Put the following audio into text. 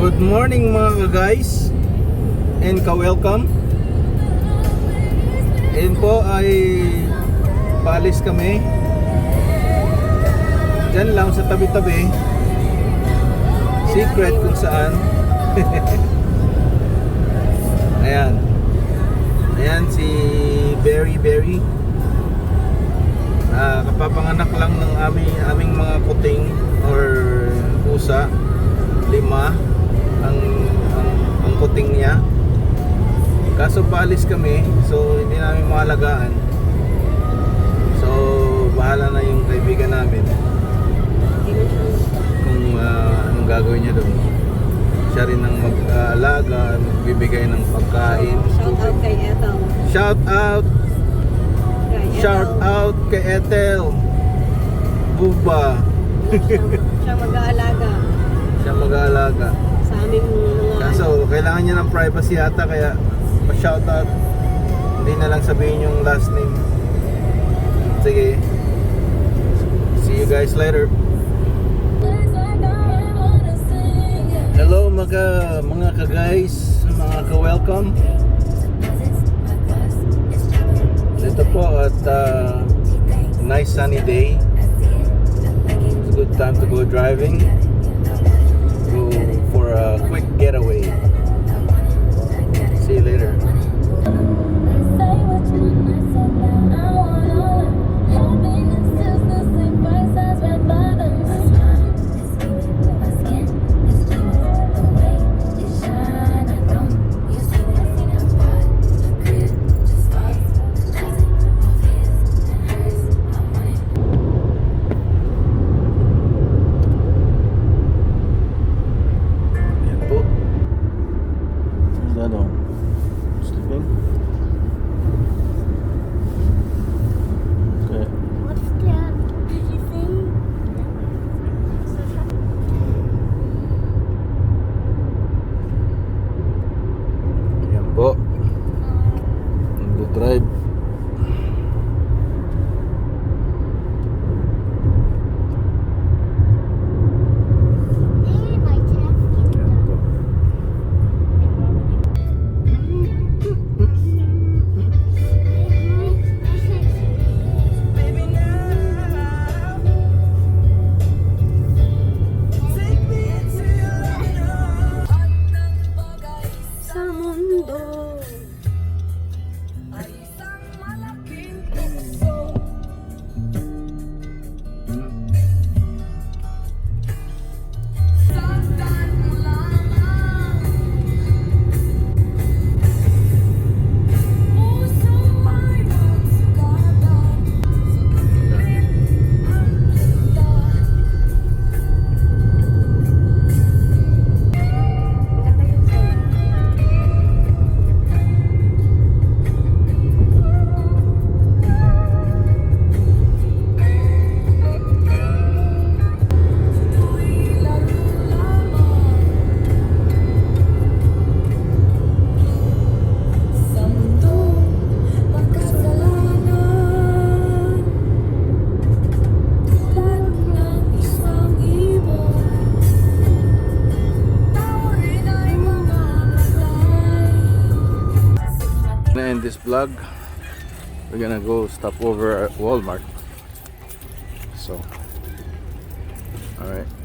Good morning mga guys and ka-welcome. Ayun po ay paalis kami. Diyan lang sa tabi-tabi. Secret kung saan. Ayan. Ayan si Berry. Kapapanganak lang ng aming mga kuting or pusa. 5 ang kuting niya. Kaso paalis kami, so hindi namin maalagaan. So bahala na yung kaibigan namin kung anong gagawin niya doon. Siya rin ang mag-aalaga, magbibigay ng pagkain. Shout out kay Ethel. Shout out kay Ethel Buba. Siya mag-aalaga Siya mag-aalaga sa aming mga kaso kailangan niya ng privacy yata, kaya pa-shout out. Hindi na lang sabihin yung last name. Sige, see you guys later. Hello mga ka-guys, mga ka-welcome. Ito po at nice sunny day. It's a good time to go driving. Go for a quick getaway. See you later. Drive. sa mundo. In this vlog, we're gonna go stop over at Walmart. So, all right.